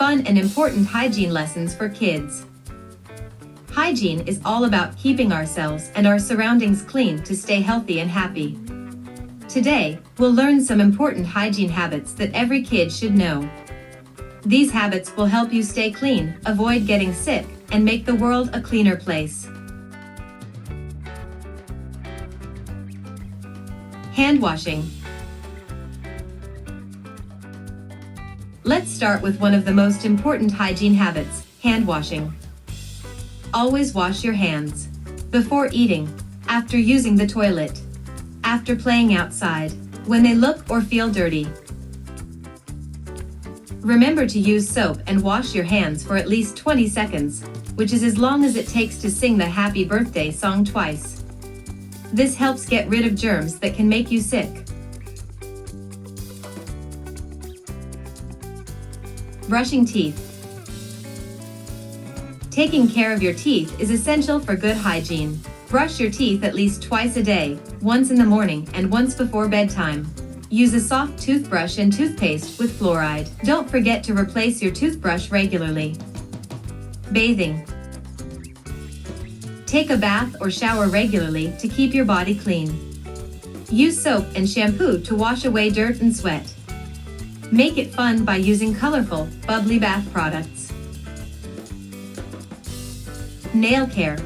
fun and important hygiene lessons for kids. Hygiene is all about keeping ourselves and our surroundings clean to stay healthy and happy. Today, we'll learn some important hygiene habits that every kid should know. These habits will help you stay clean, avoid getting sick, and make the world a cleaner place. Hand washing. Let's start with one of the most important hygiene habits, hand washing. Always wash your hands. Before eating, after using the toilet, after playing outside, when they look or feel dirty. Remember to use soap and wash your hands for at least 20 seconds, which is as long as it takes to sing the happy birthday song twice. This helps get rid of germs that can make you sick. Brushing teeth. Taking care of your teeth is essential for good hygiene. Brush your teeth at least twice a day, once in the morning and once before bedtime. Use a soft toothbrush and toothpaste with fluoride. Don't forget to replace your toothbrush regularly. Bathing. Take a bath or shower regularly to keep your body clean. Use soap and shampoo to wash away dirt and sweat. Make it fun by using colorful, bubbly bath products. Nail care.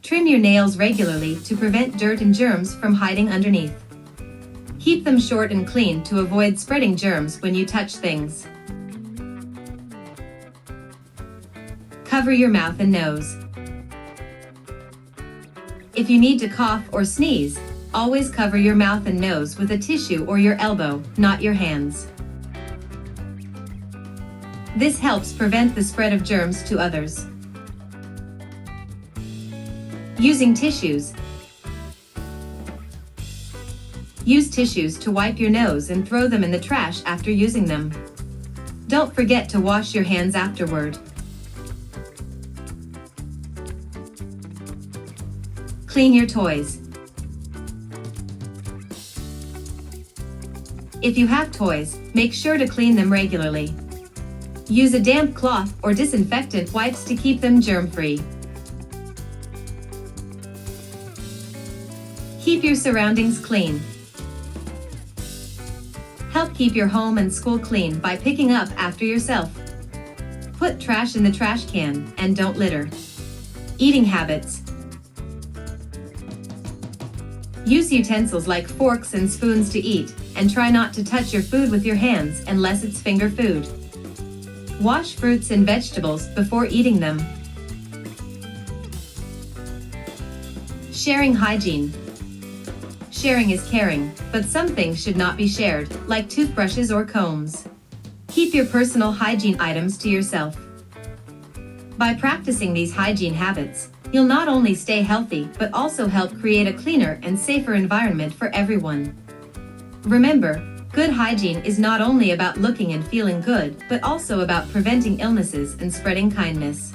Trim your nails regularly to prevent dirt and germs from hiding underneath. Keep them short and clean to avoid spreading germs when you touch things. Cover your mouth and nose. If you need to cough or sneeze, always cover your mouth and nose with a tissue or your elbow, not your hands. This helps prevent the spread of germs to others. Using tissues. Use tissues to wipe your nose and throw them in the trash after using them. Don't forget to wash your hands afterward. Clean your toys. If you have toys, make sure to clean them regularly. Use a damp cloth or disinfectant wipes to keep them germ-free. Keep your surroundings clean. Help keep your home and school clean by picking up after yourself. Put trash in the trash can and don't litter. Eating habits. Use utensils like forks and spoons to eat, and try not to touch your food with your hands unless it's finger food. Wash fruits and vegetables before eating them. Sharing hygiene. Sharing is caring, but some things should not be shared, like toothbrushes or combs. Keep your personal hygiene items to yourself. By practicing these hygiene habits, you'll not only stay healthy but also help create a cleaner and safer environment for everyone. Remember, good hygiene is not only about looking and feeling good, but also about preventing illnesses and spreading kindness.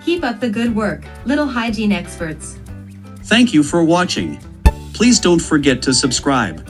Keep up the good work, little hygiene experts. Thank you for watching. Please don't forget to subscribe.